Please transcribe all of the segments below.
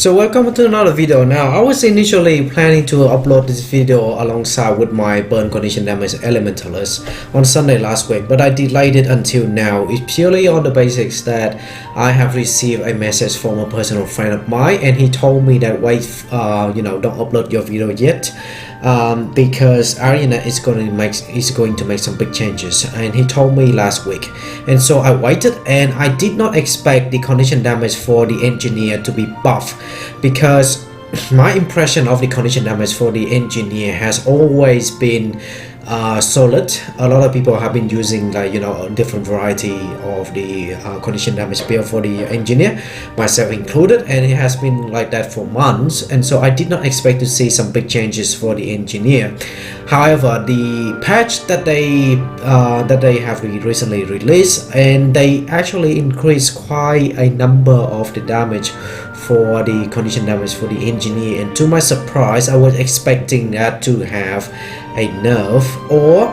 So welcome to another video. Now I was initially planning to upload this video alongside with my burn condition damage elementalist on Sunday last week, but I delayed it until now. It's purely on the basics that I have received a message from a personal friend of mine, and he told me that wait, don't upload your video yet. Because Arena is going to make some big changes, and he told me last week, and so I waited, and I did not expect the condition damage for the engineer to be buffed, because my impression of the condition damage for the engineer has always been solid. A lot of people have been using a different variety of the condition damage build for the engineer, myself included, and it has been like that for months, and so I did not expect to see some big changes for the engineer. However, the patch that they have recently released, and they actually increased quite a number of the damage for the condition damage for the engineer, and to my surprise I was expecting that to have a nerf, or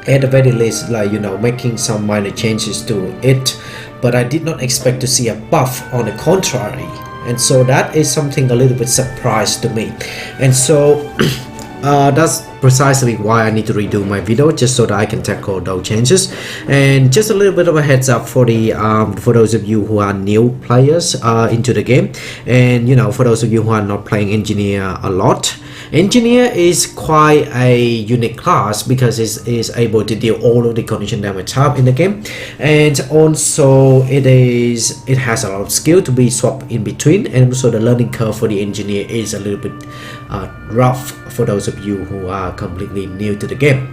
at the very least making some minor changes to it, but I did not expect to see a buff on the contrary, and so that is something a little bit surprise to me, and so that's precisely why I need to redo my video, just so that I can tackle those changes. And just a little bit of a heads up for the for those of you who are new players into the game, and for those of you who are not playing engineer a lot, engineer is quite a unique class because it is able to deal all of the condition damage type in the game, and also it has a lot of skill to be swapped in between, and also the learning curve for the engineer is a little bit rough for those of you who are completely new to the game.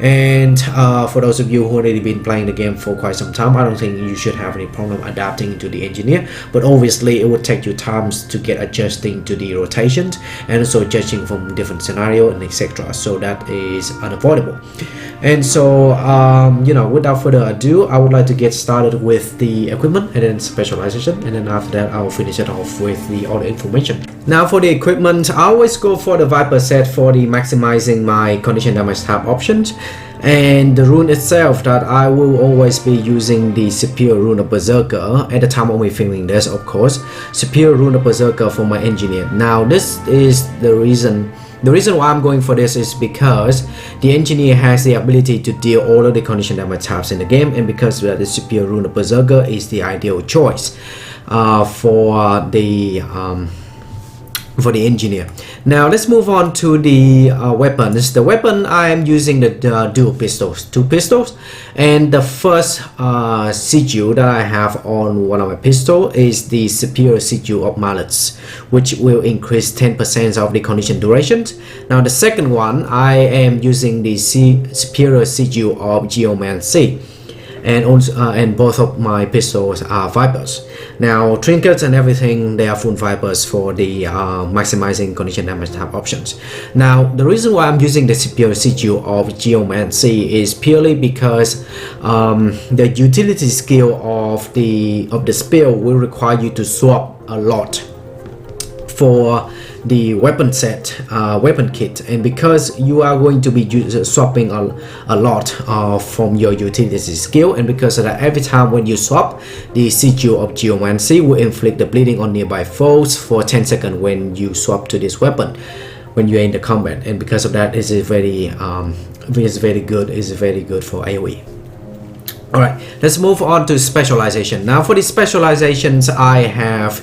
And for those of you who already been playing the game for quite some time, I don't think you should have any problem adapting to the engineer, but obviously it would take you times to get adjusting to the rotations, and also judging from different scenario and etc. So that is unavoidable. And so without further ado, I would like to get started with the equipment and then specialization, and then after that I'll finish it off with the other information. Now for the equipment, I always go for the Viper set for the maximizing my condition damage type options, and the rune itself that I will always be using the Superior Rune of Berserker at the time of me filming this, of course, Superior Rune of Berserker for my engineer. Now this is the reason why I'm going for this is because the engineer has the ability to deal all of the condition damage types in the game, and because the Superior Rune of Berserker is the ideal choice for the engineer. Now let's move on to the weapons. The weapon, I am using the dual pistols, two pistols, and the first sigil that I have on one of my pistols is the Superior Sigil of Mallets, which will increase 10% of the condition durations. Now the second one, I am using the Superior Sigil of Geomancy, and also and both of my pistols are Vipers. Now trinkets and everything, they are full Vipers for the maximizing condition damage type options. Now the reason why I'm using the Superior Sigil of Geomancy is purely because the utility skill of the spell will require you to swap a lot for the weapon set, weapon kit, and because you are going to be swapping a lot from your utility skill, and because of that, every time when you swap, the Sigil of Geomancy will inflict the bleeding on nearby foes for 10 seconds when you swap to this weapon when you are in the combat, and because of that, it is very good for AoE. Alright, let's move on to specialization. Now for the specializations, I have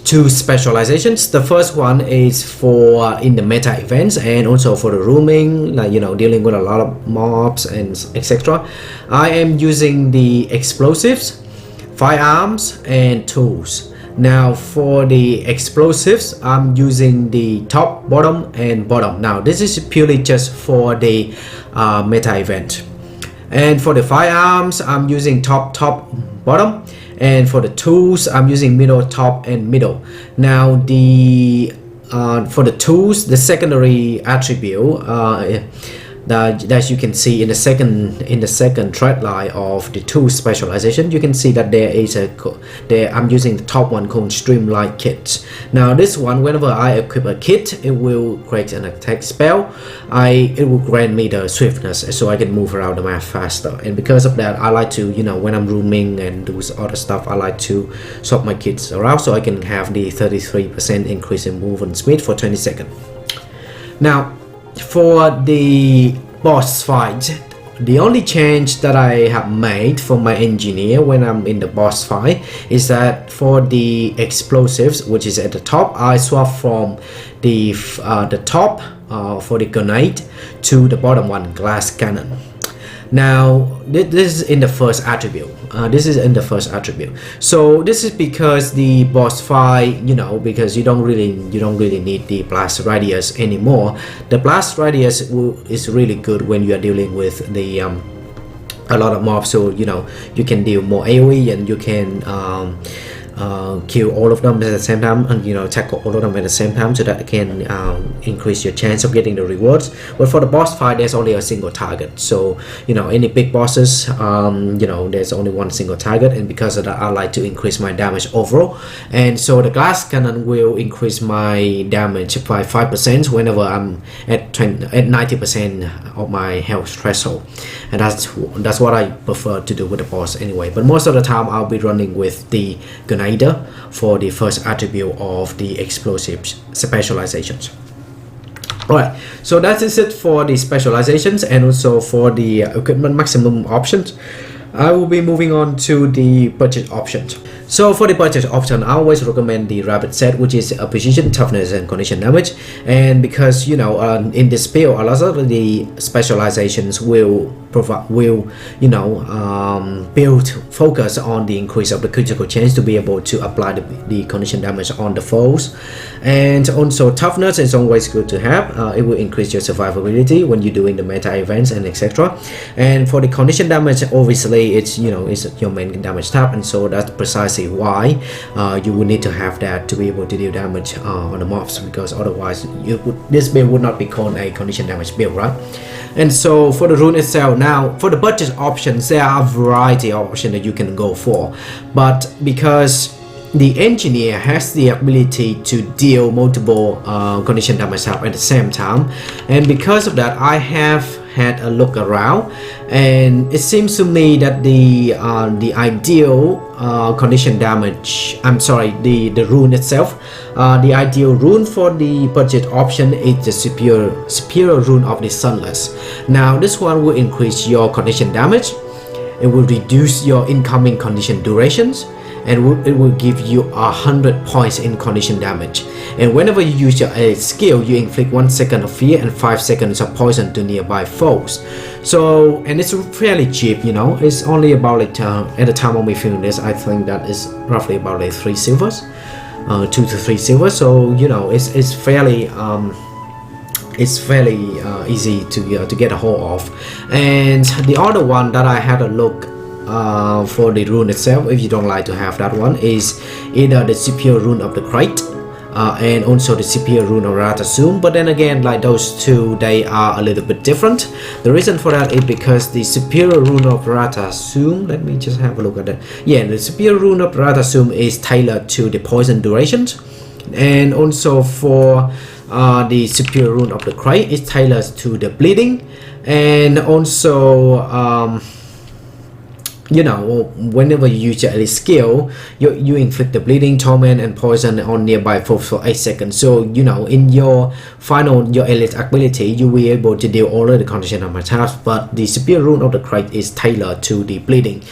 two specializations. The first one is for in the meta events, and also for the rooming, dealing with a lot of mobs and etc. I am using the explosives, firearms, and tools. Now for the explosives, I'm using the top, bottom, and bottom. Now this is purely just for the meta event, and for the firearms, I'm using top, bottom, and for the tools, I'm using middle, top, and middle. Now the for the tools, the secondary attribute that you can see in the second thread line of the two specialization. You can see that there is I'm using the top one called Streamline Kit. Now this one, whenever I equip a kit, it will create an attack spell. It will grant me the swiftness, so I can move around the map faster. And because of that, I like to, when I'm roaming and do other stuff, I like to swap my kits around so I can have the 33% increase in movement speed for 20 seconds. Now, for the boss fight, the only change that I have made for my engineer when I'm in the boss fight is that for the explosives, which is at the top, I swap from the top for the grenade to the bottom one, glass cannon. Now this is in the first attribute. So this is because the boss fight, because you don't really need the blast radius anymore. The blast radius is really good when you are dealing with the a lot of mobs, so you can deal more AoE and you can kill all of them at the same time, and tackle all of them at the same time, so that can increase your chance of getting the rewards. But for the boss fight, there's only a single target, so any big bosses, there's only one single target, and because of that, I like to increase my damage overall. And so the glass cannon will increase my damage by 5% whenever I'm at 90% of my health threshold, and that's what I prefer to do with the boss anyway. But most of the time I'll be running with the grenade for the first attribute of the explosive specializations. Alright, so that is it for the specializations and also for the equipment maximum options. I will be moving on to the budget options. So for the budget option, I always recommend the rapid set, which is a precision, toughness, and condition damage. And because in this build, a lot of the specializations will build focus on the increase of the critical chance to be able to apply the condition damage on the foes. And also toughness is always good to have. It will increase your survivability when you're doing the meta events and etc. And for the condition damage, obviously it's your main damage tab, and so that's precisely why you will need to have that to be able to deal damage on the mobs, because otherwise this build would not be called a condition damage build, right? And so for the rune itself, now for the budget options, there are a variety of options that you can go for, but because the engineer has the ability to deal multiple condition damage tab at the same time, and because of that, I have had a look around, and it seems to me that the ideal condition damage, the rune itself, the ideal rune for the budget option is the superior rune of the Sunless. Now this one will increase your condition damage, it will reduce your incoming condition durations, and it will give you 100 points in condition damage. And whenever you use your skill, you inflict 1 second of fear and 5 seconds of poison to nearby foes. So, and it's fairly cheap, it's only about at the time when we film this, I think that is roughly about 3 silvers, 2 to 3 silvers. So it's fairly easy to get a hold of. And the other one that I had a look for the rune itself, if you don't like to have that one, is either the superior rune of the crate and also the superior rune of Ratasum. But then again, like those two, they are a little bit different. The reason for that is because the superior rune of Ratasum, let me just have a look at that. Yeah, the superior rune of Ratasum is tailored to the poison durations, and also for the superior rune of the crate is tailored to the bleeding, and also whenever you use your skill, you inflict the bleeding, torment, and poison on nearby foes for 8 seconds. So in your elite ability, you will be able to deal all of the condition of my tabs, but the superior rune of the crate is tailored to the bleeding.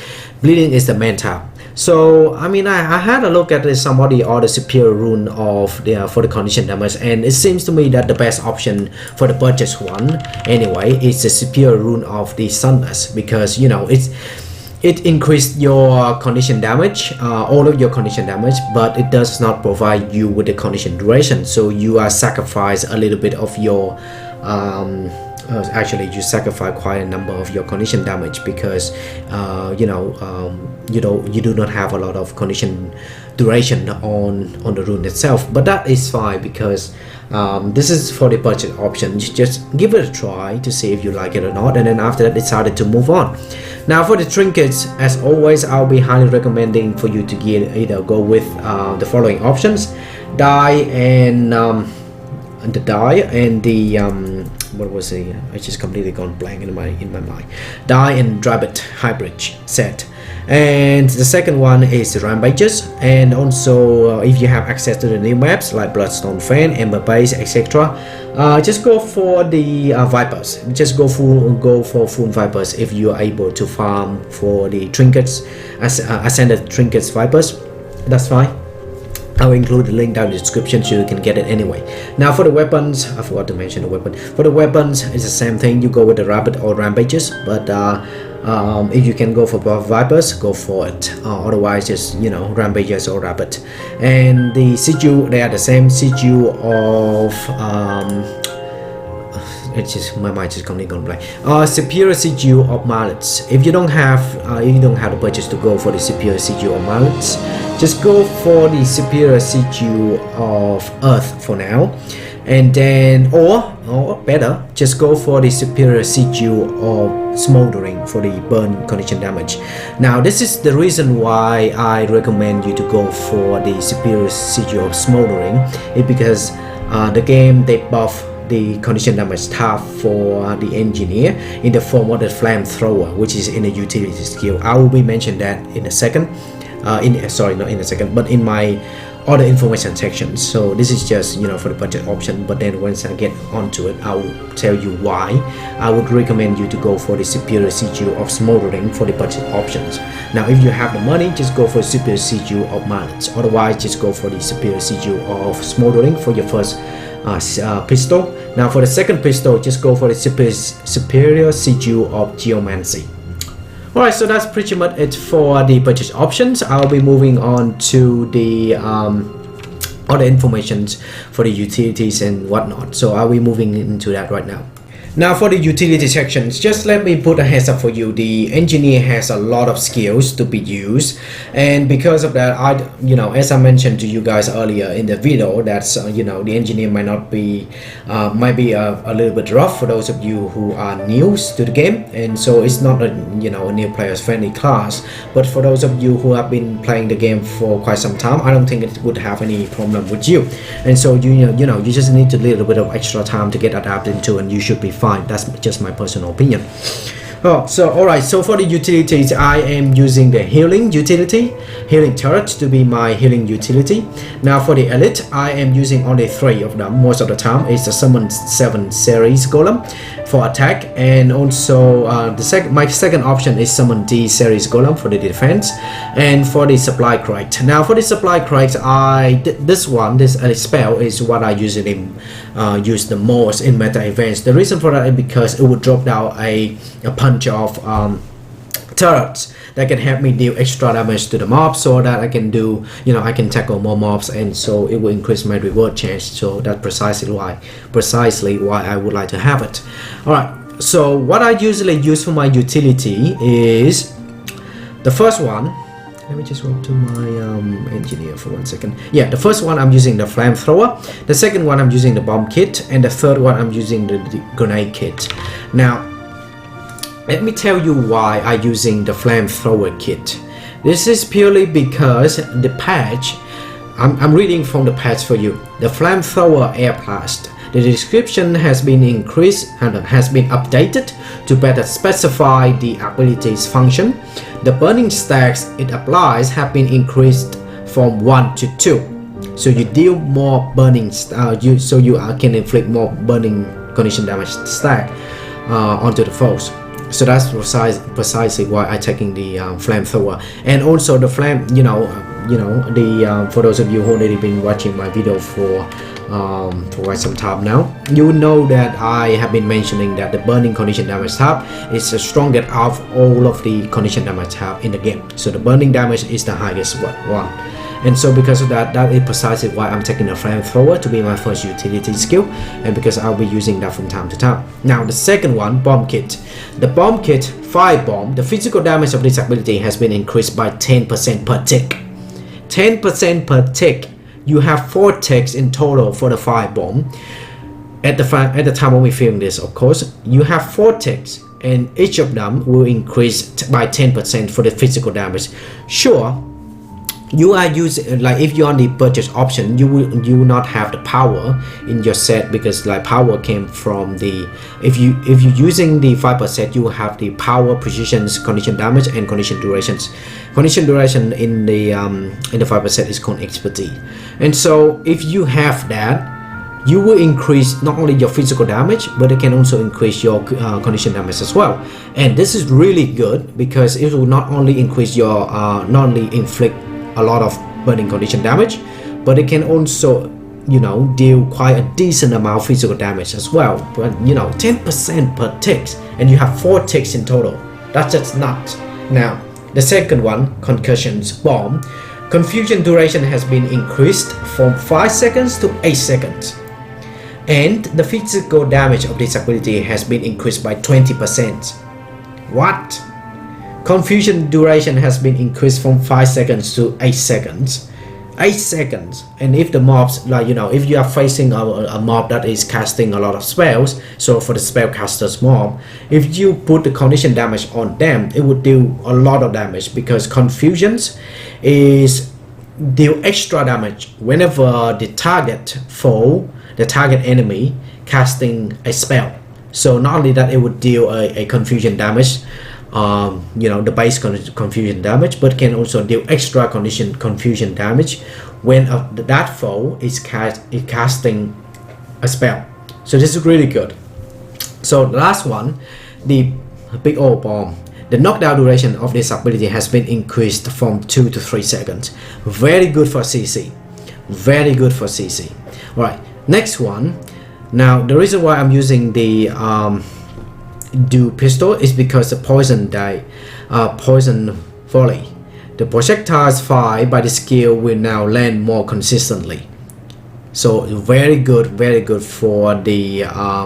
Bleeding is the main tab. So I had a look at some of the other superior rune for the condition damage, and it seems to me that the best option for the budget one anyway is the superior rune of the Sunless, because it increased your condition damage, all of your condition damage, but it does not provide you with the condition duration. So you are sacrifice a little bit of your actually you sacrifice quite a number of your condition damage because you do not have a lot of condition duration on the rune itself. But that is fine because this is for the budget option. You just give it a try to see if you like it or not, and then after that decided to move on. Now for the trinkets, as always, I'll be highly recommending for you to either go with the following options: die and the die and the what was it? I just completely gone blank in my mind. Die and Drabbit hybrid set. And the second one is the rampages, and also if you have access to the new maps like Bloodstone Fen, Ember Base, etc., just go for the vipers. Just go for full vipers if you are able to farm for the trinkets, ascended trinkets vipers. That's fine. I'll include the link down in the description so you can get it anyway. Now for the weapons, I forgot to mention the weapon. For the weapons, it's the same thing. You go with the rabbit or rampages, but if you can go for vipers, go for it. Otherwise, just rampages or rabbit. And the sigil, they are the same sigil of it's just my mind just completely gone blank. Superior sigil of mallets. If you don't have the budget to go for the superior sigil of mallets, just go for the superior sigil of earth for now, and then or better, just go for the superior sigil of smoldering for the burn condition damage. Now this is the reason why I recommend you to go for the superior sigil of smoldering, is because the game they buff the condition damage tab for the engineer in the form of the flamethrower, which is in the utility skill. I will be mentioning that in a second. Not in a second, but in my other information section. So this is just for the budget option, but then once I get onto it, I will tell you why I would recommend you to go for the superior sigil of smoldering for the budget options. Now if you have the money, just go for superior sigil of mallets. Otherwise, just go for the superior sigil of smoldering for your first pistol. Now for the second pistol, just go for the superior sigil of geomancy. Alright, so that's pretty much it for the budget options. I'll be moving on to the other information for the utilities and whatnot. So I'll be moving into that right now. Now for the utility sections, just let me put a heads up for you. The engineer has a lot of skills to be used, and because of that, as I mentioned to you guys earlier in the video, that's the engineer might be a little bit rough for those of you who are new to the game, and so it's not a new players friendly class. But for those of you who have been playing the game for quite some time, I don't think it would have any problem with you, and so you just need a little bit of extra time to get adapted into, and you should be fine. That's just my personal opinion. Alright, so for the utilities, I am using the healing utility, healing turret to be my healing utility. Now for the elite, I am using only 3 of them most of the time. It's the summon 7 series golem for attack, and also my second option is summon D series golem for the defense, and for the supply crate. Now for the supply crate, this spell is what I usually use the most in meta events. The reason for that is because it would drop down a punch of turrets that can help me deal extra damage to the mobs, so that I can do I can tackle more mobs, and so it will increase my reward chance. So that's precisely why I would like to have it. Alright, so what I usually use for my utility is the first one. Let me just go to my engineer for 1 second. Yeah, the first one I'm using the flamethrower, the second one I'm using the bomb kit, and the third one I'm using the grenade kit. Now let me tell you why I'm using the flamethrower kit. This is purely because the patch, I'm reading from the patch for you. The flamethrower air blast, the description has been increased and has been updated to better specify the ability's function. The burning stacks it applies have been increased from 1 to 2. So you deal more burning, so you can inflict more burning condition damage stack onto the foes. So that's precisely why I'm taking the flamethrower, and also the flame. For those of you who already been watching my video for quite some time now, you know that I have been mentioning that the burning condition damage tab is the strongest of all of the condition damage tab in the game. So the burning damage is the highest one, And so because of that, that is precisely why I'm taking a flamethrower to be my first utility skill, and because I'll be using that from time to time. Now the second one, bomb kit. The bomb kit, fire bomb, the physical damage of this ability has been increased by 10% per tick. 10% per tick. You have 4 ticks in total for the fire bomb. At the time when we film this, of course, you have 4 ticks, and each of them will increase by 10% for the physical damage. Sure, you are using, like, if you're on the purchase option, you will not have the power in your set, because like power came from the, if you're using the 5%, you will have the power, precisions, condition damage, and condition durations. Condition duration in the 5% is called expertise. And so if you have that, you will increase not only your physical damage, but it can also increase your condition damage as well. And this is really good because it will not only increase your not only inflict a lot of burning condition damage, but it can also, you know, deal quite a decent amount of physical damage as well. But you know, 10% per tick, and you have 4 ticks in total. That's just nuts. Now the second one, concussions bomb. Confusion duration has been increased from 5 seconds to 8 seconds. And the physical damage of this ability has been increased by 20%. What? Confusion duration has been increased from 5 seconds to 8 seconds. 8 seconds. And if the mobs, like, you know, if you are facing a mob that is casting a lot of spells, so for the spellcaster's mob, if you put the condition damage on them, it would do a lot of damage, because confusions is deal extra damage whenever the target foe, the target enemy, casting a spell. So not only that, it would deal a confusion damage, you know, the base confusion damage, but can also deal extra confusion damage when that foe is casting a spell. So this is really good. So the last one, the big old bomb. The knockdown duration of this ability has been increased from 2 to 3 seconds. Very good for CC. Very good for CC. Alright, next one. Now the reason why I'm using the dual pistol is because the poison volley. The projectiles fired by the skill will now land more consistently. So very good for the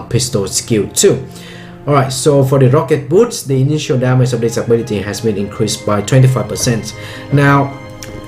pistol skill too. Alright, so for the rocket boots, the initial damage of this ability has been increased by 25%. Now,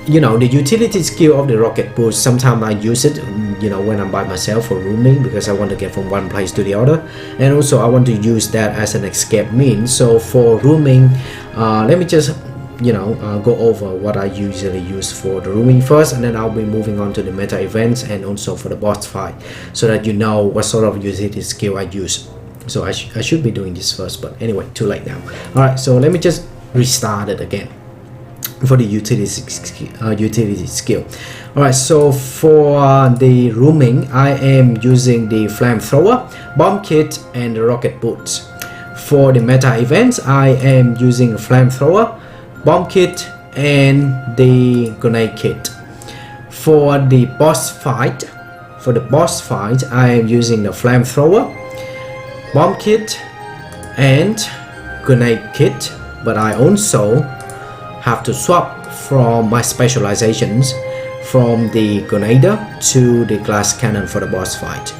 you know, the utility skill of the rocket boots, sometimes I use it, you know, when I'm by myself for rooming, because I want to get from one place to the other, and also I want to use that as an escape means. So for rooming, let me just, you know, go over what I usually use for the rooming first, and then I'll be moving on to the meta events and also for the boss fight, so that you know what sort of utility skill I use. So I should be doing this first, but anyway, too late now. Alright, so let me just restart it again for the utility skill. Alright, so for the rooming, I am using the flamethrower, bomb kit, and the rocket boots. For the meta events, I am using flamethrower, bomb kit, and the grenade kit. For the boss fight, I am using the flamethrower, bomb kit, and grenade kit, but I also have to swap from my specializations from the grenader to the glass cannon for the boss fight.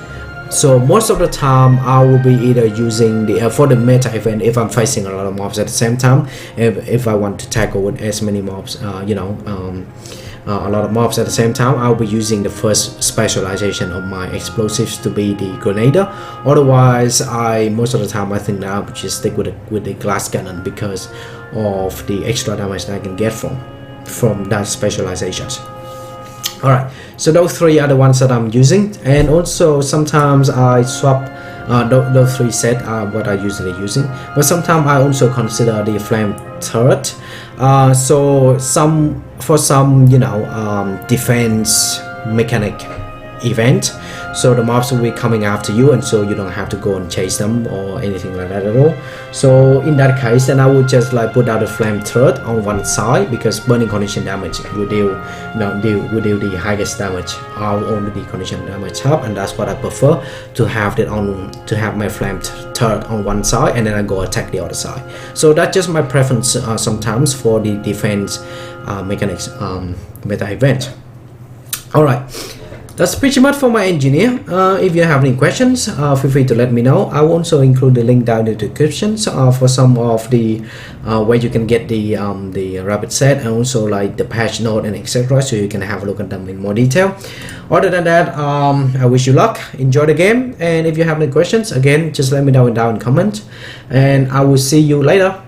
So most of the time I will be either using the for the meta event, if I'm facing a lot of mobs at the same time, if I want to tackle with as many mobs, you know, a lot of mobs at the same time, I'll be using the first specialization of my explosives to be the grenader. Otherwise, most of the time I think that I'll just stick with the glass cannon because of the extra damage that I can get from that specializations. Alright, so those 3 are the ones that I'm using, and also sometimes I swap those 3 set are what I usually using, but sometimes I also consider the flame turret. So for some, you know, defense mechanic event, so the mobs will be coming after you, and so you don't have to go and chase them or anything like that at all. So in that case, then I would just like put out a flame turret on one side, because burning condition damage will deal the highest damage out on the condition damage hub, and that's what I prefer, to have my flame turret on one side and then I go attack the other side. So that's just my preference sometimes for the defense mechanics meta event. Alright, that's pretty much for my engineer. If you have any questions, feel free to let me know. I will also include the link down in the description for some of the where you can get the rapid set, and also like the patch note and etc, so you can have a look at them in more detail. Other than that, I wish you luck, enjoy the game, and if you have any questions, again, just let me know down in comment, and I will see you later.